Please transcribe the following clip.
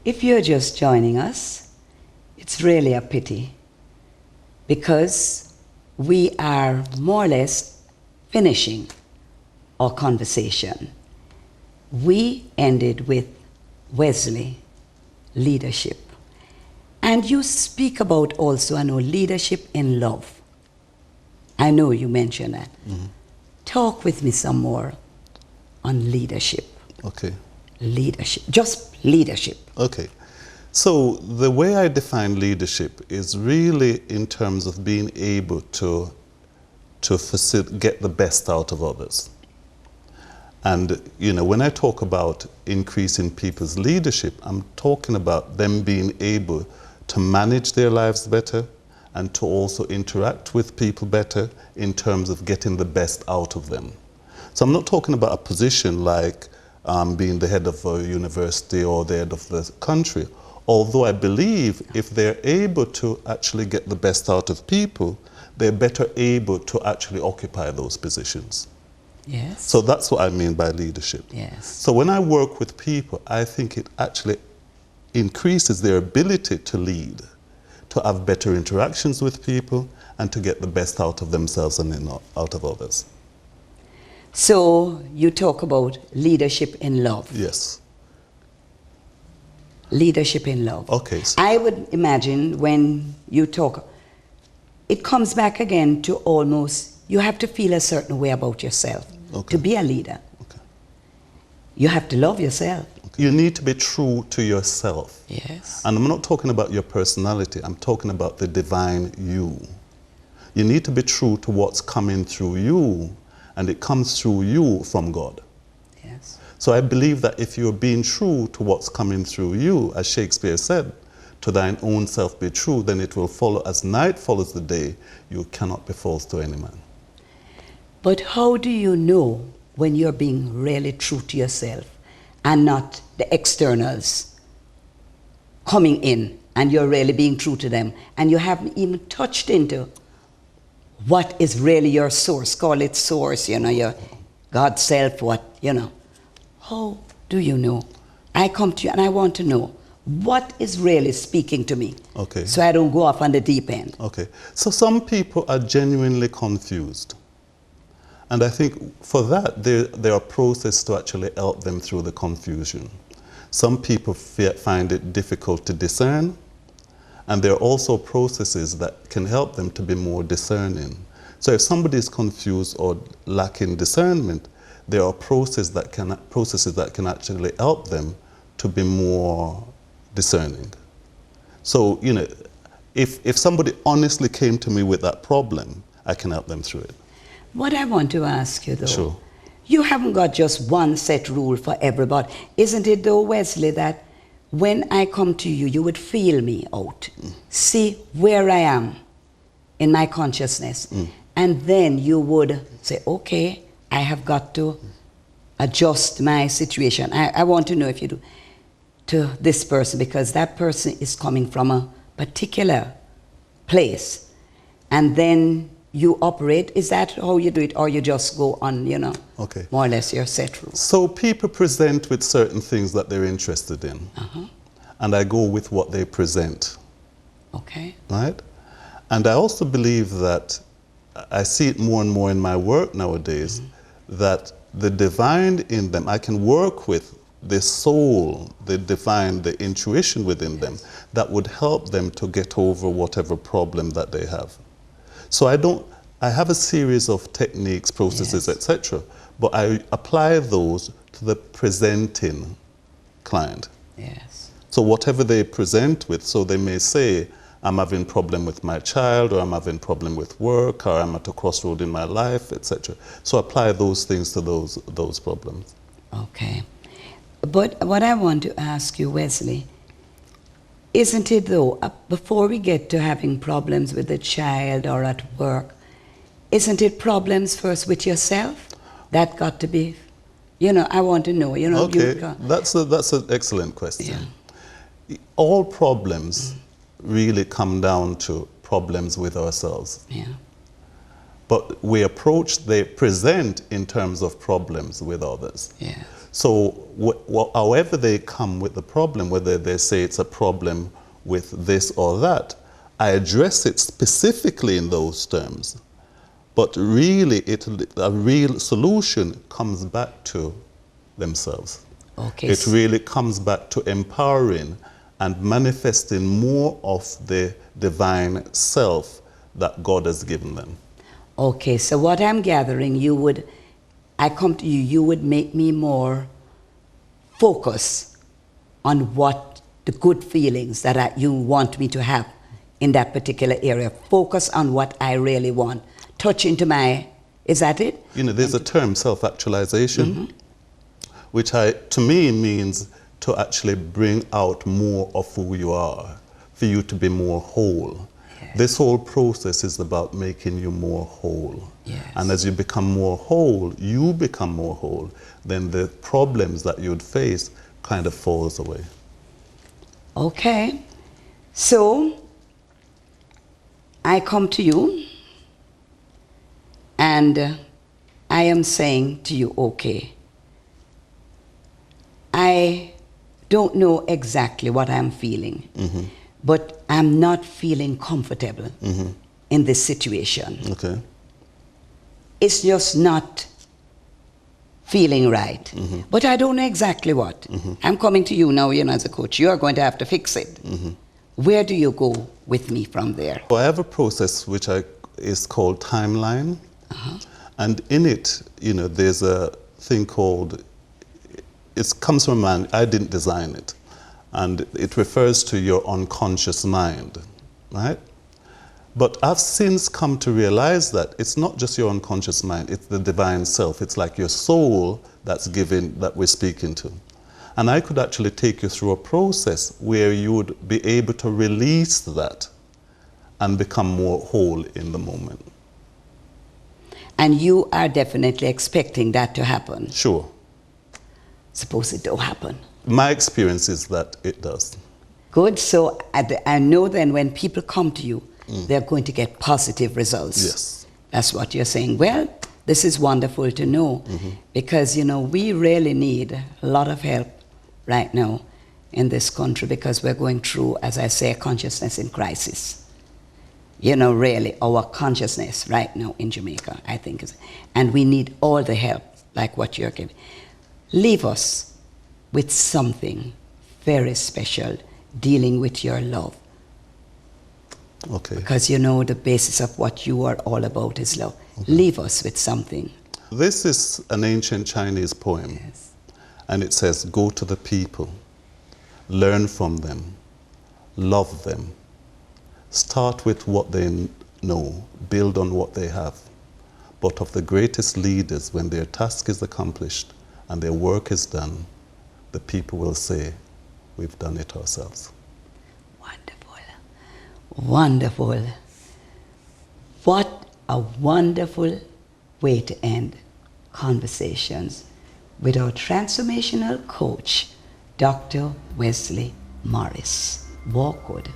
If you're just joining us, it's really a pity because we are more or less finishing our conversation. We ended with Wesley, leadership. And you speak about also, I know, leadership in love. I know you mentioned that. Mm-hmm. Talk with me some more on leadership. Okay. Leadership, just leadership. Okay. So the way I define leadership is really in terms of being able to get the best out of others. And, you know, when I talk about increasing people's leadership, I'm talking about them being able to manage their lives better and to also interact with people better in terms of getting the best out of them. So I'm not talking about a position like being the head of a university or the head of the country, although I believe if they're able to actually get the best out of people, they're better able to actually occupy those positions. Yes. So that's what I mean by leadership. Yes. So when I work with people, I think it actually increases their ability to lead, to have better interactions with people, and to get the best out of themselves and out of others. So you talk about leadership in love. Yes. Leadership in love. Okay. I would imagine when you talk, it comes back again to almost, you have to feel a certain way about yourself to be a leader. Okay. You have to love yourself. You need to be true to yourself. Yes. And I'm not talking about your personality, I'm talking about the divine you. You need to be true to what's coming through you, and it comes through you from God. Yes. So I believe that if you're being true to what's coming through you, as Shakespeare said, to thine own self be true, then it will follow as night follows the day, you cannot be false to any man. But how do you know when you're being really true to yourself and not the externals coming in and you're really being true to them and you haven't even touched into what is really your source? Call it source, you know, your God self, what, you know. How do you know? I come to you and I want to know what is really speaking to me. Okay. So I don't go off on the deep end. Okay. So some people are genuinely confused. And I think for that, there are processes to actually help them through the confusion. Some people find it difficult to discern, and there are also processes that can help them to be more discerning. So if somebody is confused or lacking discernment, there are processes that can actually help them to be more discerning. So, you know, if somebody honestly came to me with that problem, I can help them through it. What I want to ask you, though, Sure. You haven't got just one set rule for everybody. Isn't it, though, Wesley, that when I come to you, you would feel me out, see where I am in my consciousness, and then you would say, okay, I have got to adjust my situation. I want to know if you do to this person, because that person is coming from a particular place, and then you operate. Is that how you do it, or you just go on, you know, Okay. more or less your set rules? So people present with certain things that they're interested in, and I go with what they present, Okay. right? And I also believe that, I see it more and more in my work nowadays, that the divine in them, I can work with the soul, the divine, the intuition within them, that would help them to get over whatever problem that they have. So I have a series of techniques, processes, etc., but I apply those to the presenting client. Yes. So whatever they present with, so they may say, I'm having a problem with my child, or I'm having a problem with work, or I'm at a crossroad in my life, etc. So apply those things to those problems. Okay. But what I want to ask you, Wesley, isn't it though, before we get to having problems with the child or at work, isn't it problems first with yourself? That got to be, you know, I want to know, you know. Okay, that's an excellent question. Yeah. All problems really come down to problems with ourselves. Yeah. But they present in terms of problems with others. Yeah. So however they come with the problem, whether they say it's a problem with this or that, I address it specifically in those terms. But really, a real solution comes back to themselves. Okay. It really comes back to empowering and manifesting more of the divine self that God has given them. Okay, so what I'm gathering, I come to you, you would make me more focus on what the good feelings that you want me to have in that particular area. Focus on what I really want. Touch into is that it? You know, there's a term, self-actualization, which to me means to actually bring out more of who you are, for you to be more whole. Yes. This whole process is about making you more whole. Yes. And as you become more whole, then the problems that you'd face kind of falls away. Okay. So, I come to you, and I am saying to you, okay, I don't know exactly what I'm feeling, but I'm not feeling comfortable in this situation. Okay. It's just not feeling right. But I don't know exactly what. I'm coming to you now, as a coach. You are going to have to fix it. Where do you go with me from there? So I have a process which is called timeline. And in it, there's a thing called, it comes from man, I didn't design it. And it refers to your unconscious mind, right? But I've since come to realize that it's not just your unconscious mind, it's the divine self. It's like your soul that we're speaking to. And I could actually take you through a process where you would be able to release that and become more whole in the moment. And you are definitely expecting that to happen? Sure. Suppose it don't happen. My experience is that it does. Good. So I know then when people come to you, they're going to get positive results. Yes. That's what you're saying. Well, this is wonderful to know because, we really need a lot of help right now in this country because we're going through, as I say, a consciousness in crisis. Really, our consciousness right now in Jamaica, I think, and we need all the help, like what you're giving. Leave us with something very special dealing with your love. Okay. Because the basis of what you are all about is love. Okay. Leave us with something. This is an ancient Chinese poem. Yes. And it says, go to the people, learn from them, love them. Start with what they know, build on what they have. But of the greatest leaders, when their task is accomplished and their work is done, the people will say, we've done it ourselves. Wonderful. Wonderful. What a wonderful way to end conversations with our transformational coach, Dr. Wesley Morris. Walk good.